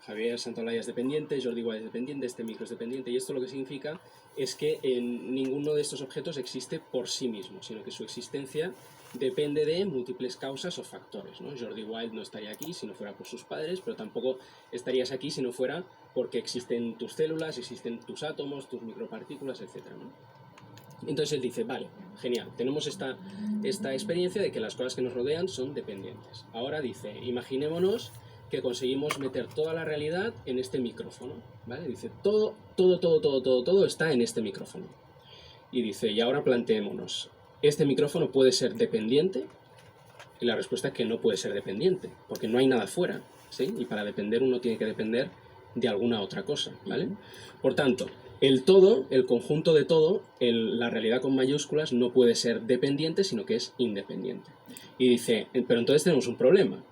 Javier Santolaya es dependiente, Jordi Wild es dependiente, este micro es dependiente, y esto lo que significa es que ninguno de estos objetos existe por sí mismo, sino que su existencia depende de múltiples causas o factores, ¿no? Jordi Wild no estaría aquí si no fuera por sus padres, pero tampoco estarías aquí si no fuera porque existen tus células, existen tus átomos, tus micropartículas, etc., ¿no? Entonces él dice, vale, genial, tenemos esta experiencia de que las cosas que nos rodean son dependientes. Ahora dice, imaginémonos que conseguimos meter toda la realidad en este micrófono, ¿vale? Dice, todo está en este micrófono. Y dice, y ahora planteémonos, ¿este micrófono puede ser dependiente? Y la respuesta es que no puede ser dependiente, porque no hay nada fuera, ¿sí? Y para depender uno tiene que depender de alguna otra cosa, ¿vale? Por tanto, el todo, el conjunto de todo, la realidad con mayúsculas no puede ser dependiente, sino que es independiente. Y dice, pero entonces tenemos un problema.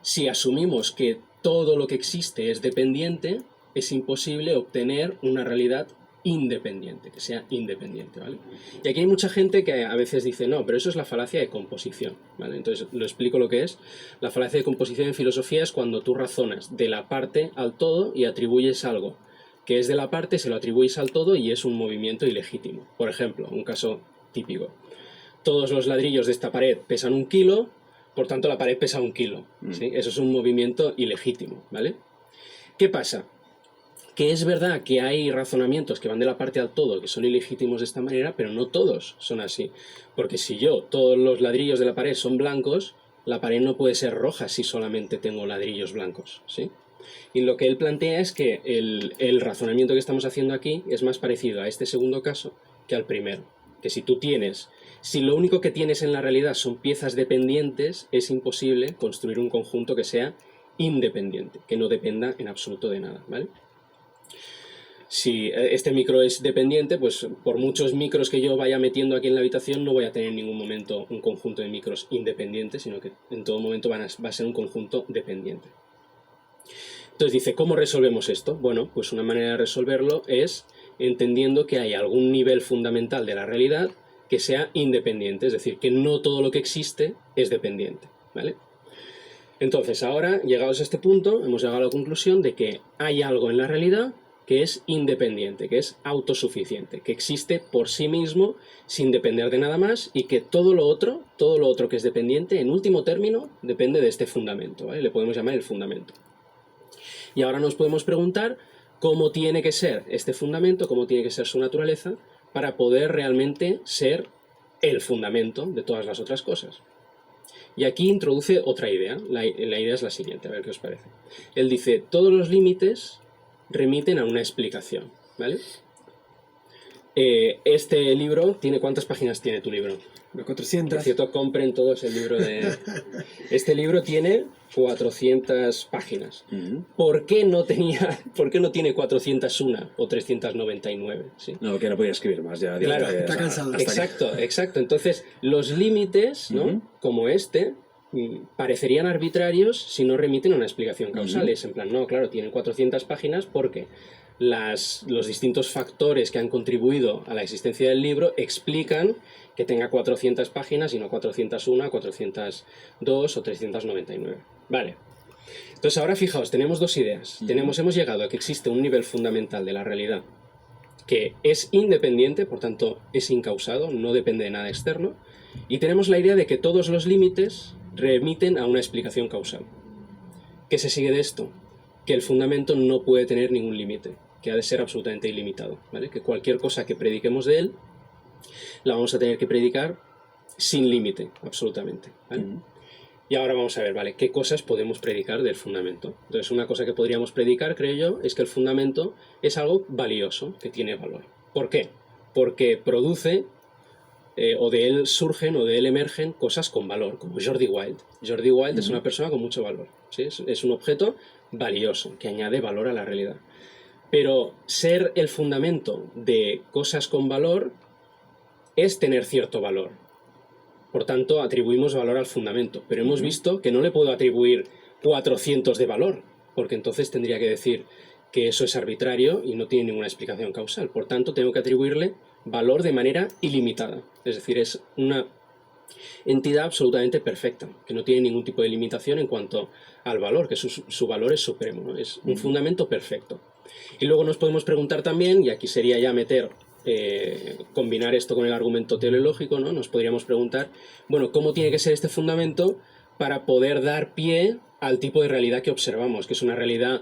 Si asumimos que todo lo que existe es dependiente, es imposible obtener una realidad independiente, que sea independiente, ¿vale? Y aquí hay mucha gente que a veces dice, no, pero eso es la falacia de composición, ¿vale? Entonces, lo explico lo que es. La falacia de composición en filosofía es cuando tú razonas de la parte al todo y atribuyes algo que es de la parte, se lo atribuyes al todo y es un movimiento ilegítimo. Por ejemplo, un caso típico. Todos los ladrillos de esta pared pesan 1 kilo, por tanto la pared pesa 1 kilo, ¿sí? Eso es un movimiento ilegítimo, ¿vale? ¿Qué pasa? Que es verdad que hay razonamientos que van de la parte al todo que son ilegítimos de esta manera, pero no todos son así. Porque si todos los ladrillos de la pared son blancos, la pared no puede ser roja si solamente tengo ladrillos blancos, ¿sí? Y lo que él plantea es que el razonamiento que estamos haciendo aquí es más parecido a este segundo caso que al primero. Que si lo único que tienes en la realidad son piezas dependientes, es imposible construir un conjunto que sea independiente, que no dependa en absoluto de nada, ¿vale? Si este micro es dependiente, pues por muchos micros que yo vaya metiendo aquí en la habitación no voy a tener en ningún momento un conjunto de micros independientes, sino que en todo momento va a ser un conjunto dependiente. Entonces dice, ¿cómo resolvemos esto? Bueno, pues una manera de resolverlo es entendiendo que hay algún nivel fundamental de la realidad que sea independiente, es decir, que no todo lo que existe es dependiente, ¿vale? Entonces, ahora, llegados a este punto, hemos llegado a la conclusión de que hay algo en la realidad que es independiente, que es autosuficiente, que existe por sí mismo sin depender de nada más y que todo lo otro que es dependiente, en último término, depende de este fundamento, ¿vale? Le podemos llamar el fundamento. Y ahora nos podemos preguntar cómo tiene que ser este fundamento, cómo tiene que ser su naturaleza, para poder realmente ser el fundamento de todas las otras cosas. Y aquí introduce otra idea. La idea es la siguiente, a ver qué os parece. Él dice, todos los límites remiten a una explicación, ¿vale? Este libro, ¿cuántas páginas tiene tu libro? 400. Por cierto, compren todos el libro de... Este libro tiene 400 páginas. ¿Por qué no tiene 401 o 399? ¿Sí? No, que no podía escribir más ya. Claro, está cansado. Exacto. Entonces, los límites, ¿no? Como este, parecerían arbitrarios si no remiten a una explicación causal. Es en plan, no, claro, tienen 400 páginas porque los distintos factores que han contribuido a la existencia del libro explican que tenga 400 páginas y no 401, 402 o 399. Vale. Entonces ahora fijaos, tenemos dos ideas. Hemos llegado a que existe un nivel fundamental de la realidad que es independiente, por tanto es incausado, no depende de nada externo, y tenemos la idea de que todos los límites remiten a una explicación causal. ¿Qué se sigue de esto? Que el fundamento no puede tener ningún límite, que ha de ser absolutamente ilimitado, ¿vale? Que cualquier cosa que prediquemos de él la vamos a tener que predicar sin límite, absolutamente, ¿vale? Y ahora vamos a ver, ¿vale? ¿Qué cosas podemos predicar del fundamento? Entonces, una cosa que podríamos predicar, creo yo, es que el fundamento es algo valioso, que tiene valor. ¿Por qué? Porque produce, o de él surgen, o de él emergen cosas con valor, como Jordi Wild. Jordi Wild es una persona con mucho valor, ¿sí? Es un objeto valioso, que añade valor a la realidad. Pero ser el fundamento de cosas con valor es tener cierto valor. Por tanto, atribuimos valor al fundamento. Pero hemos visto que no le puedo atribuir 400 de valor, porque entonces tendría que decir que eso es arbitrario y no tiene ninguna explicación causal. Por tanto, tengo que atribuirle valor de manera ilimitada. Es decir, es una Entidad absolutamente perfecta, que no tiene ningún tipo de limitación en cuanto al valor, que su valor es supremo, ¿no? Es un fundamento perfecto. Y luego nos podemos preguntar también, y aquí sería ya combinar esto con el argumento teleológico, ¿no? Nos podríamos preguntar, bueno, ¿cómo tiene que ser este fundamento para poder dar pie al tipo de realidad que observamos? Que es una realidad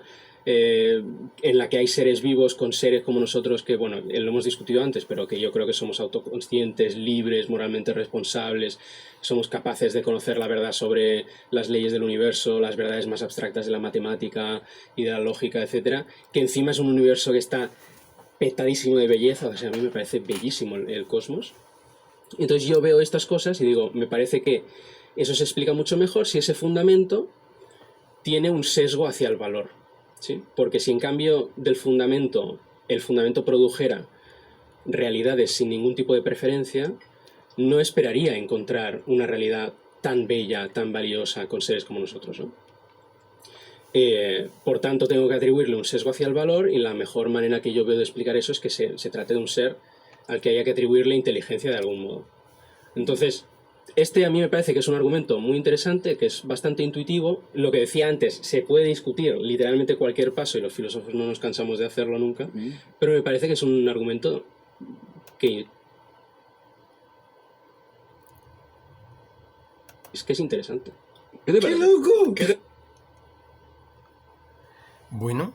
en la que hay seres vivos con seres como nosotros que, bueno, lo hemos discutido antes, pero que yo creo que somos autoconscientes, libres, moralmente responsables, somos capaces de conocer la verdad sobre las leyes del universo, las verdades más abstractas de la matemática y de la lógica, etcétera, que encima es un universo que está petadísimo de belleza, o sea, a mí me parece bellísimo el cosmos. Entonces yo veo estas cosas y digo, me parece que eso se explica mucho mejor si ese fundamento tiene un sesgo hacia el valor, ¿sí? Porque si en cambio el fundamento produjera realidades sin ningún tipo de preferencia, no esperaría encontrar una realidad tan bella, tan valiosa con seres como nosotros, ¿no? Por tanto, tengo que atribuirle un sesgo hacia el valor y la mejor manera que yo veo de explicar eso es que se trate de un ser al que haya que atribuirle inteligencia de algún modo. Entonces, este a mí me parece que es un argumento muy interesante, que es bastante intuitivo. Lo que decía antes, se puede discutir literalmente cualquier paso y los filósofos no nos cansamos de hacerlo nunca, pero me parece que es un argumento que es interesante. ¿Qué te parece? ¡Qué loco! Bueno,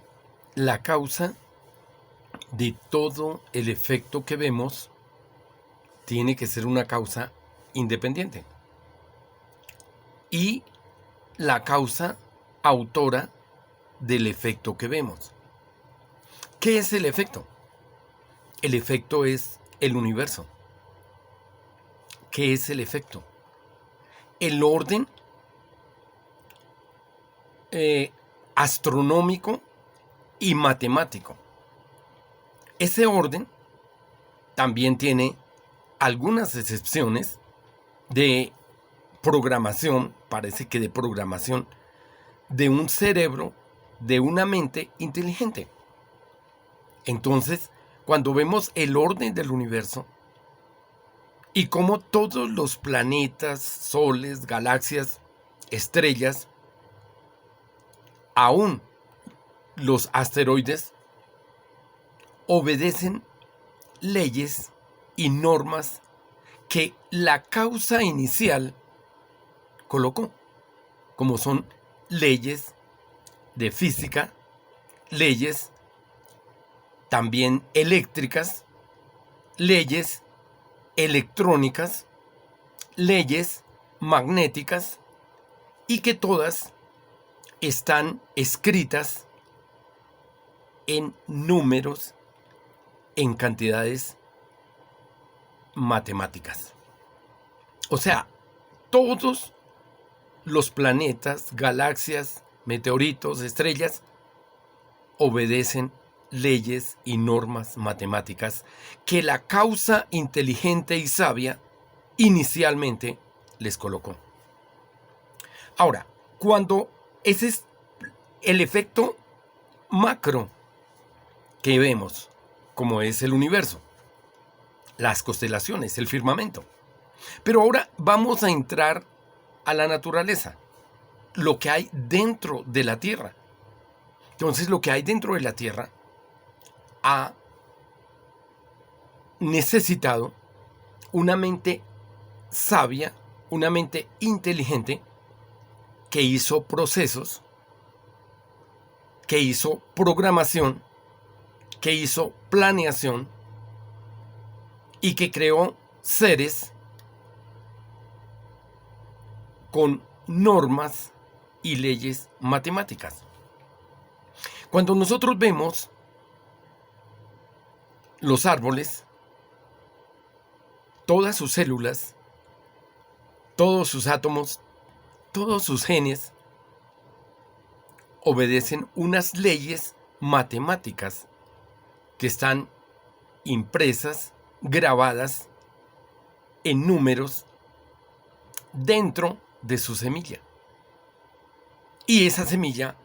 la causa de todo el efecto que vemos tiene que ser una causa independiente. Y la causa autora del efecto que vemos. ¿Qué es el efecto? El efecto es el universo. ¿Qué es el efecto? El orden astronómico y matemático. Ese orden también tiene algunas excepciones de programación, parece que de programación, de un cerebro, de una mente inteligente. Entonces, cuando vemos el orden del universo y cómo todos los planetas, soles, galaxias, estrellas, aún los asteroides, obedecen leyes y normas que la causa inicial colocó, como son leyes de física, leyes también eléctricas, leyes electrónicas, leyes magnéticas, y que todas están escritas en números, en cantidades matemáticas. O sea, todos los planetas, galaxias, meteoritos, estrellas, obedecen leyes y normas matemáticas que la causa inteligente y sabia inicialmente les colocó. Ahora, cuando ese es el efecto macro que vemos, como es el universo, las constelaciones, el firmamento. Pero ahora vamos a entrar a la naturaleza, lo que hay dentro de la Tierra. Entonces, lo que hay dentro de la Tierra ha necesitado una mente sabia, una mente inteligente, que hizo procesos, que hizo programación, que hizo planeación y que creó seres con normas y leyes matemáticas. Cuando nosotros vemos los árboles, todas sus células, todos sus átomos, todos sus genes, obedecen unas leyes matemáticas que están impresas, grabadas en números dentro de su semilla. Y esa semilla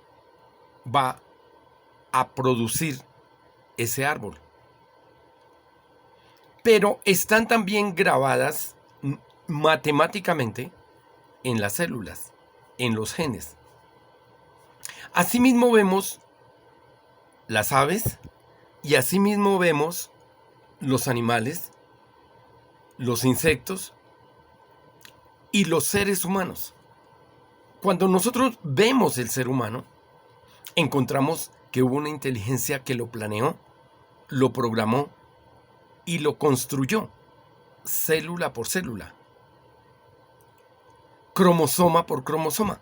va a producir ese árbol. Pero están también grabadas matemáticamente en las células, en los genes. Asimismo vemos las aves y asimismo vemos los animales, los insectos y los seres humanos. Cuando nosotros vemos el ser humano, encontramos que hubo una inteligencia que lo planeó, lo programó y lo construyó, célula por célula, cromosoma por cromosoma.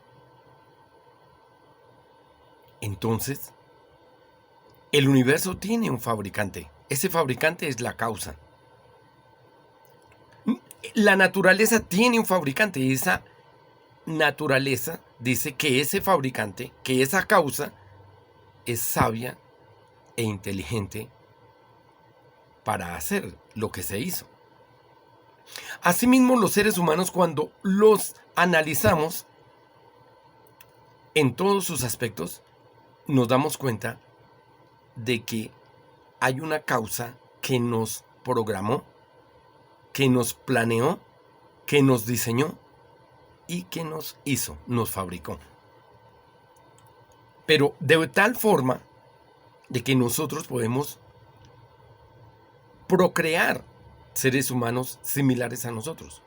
Entonces, el universo tiene un fabricante. Ese fabricante es la causa. La naturaleza tiene un fabricante y esa naturaleza dice que ese fabricante, que esa causa, es sabia e inteligente para hacer lo que se hizo. Asimismo, los seres humanos, cuando los analizamos en todos sus aspectos, nos damos cuenta de que hay una causa que nos programó, que nos planeó, que nos diseñó y que nos hizo, nos fabricó. Pero de tal forma de que nosotros podemos procrear seres humanos similares a nosotros.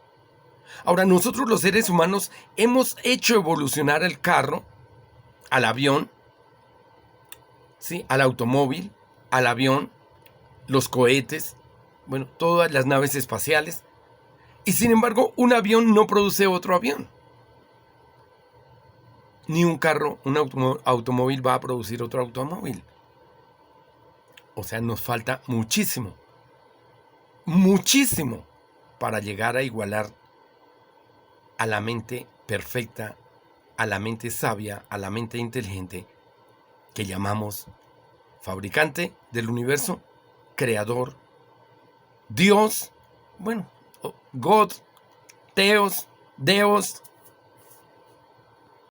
Ahora, nosotros los seres humanos hemos hecho evolucionar el carro, al avión, ¿sí? Al automóvil, al avión, los cohetes, bueno, todas las naves espaciales. Y sin embargo, un avión no produce otro avión. Ni un carro, un automóvil va a producir otro automóvil. O sea, nos falta muchísimo, muchísimo para llegar a igualar a la mente perfecta, a la mente sabia, a la mente inteligente que llamamos fabricante del universo, creador, Dios, bueno, God, Teos, Deos,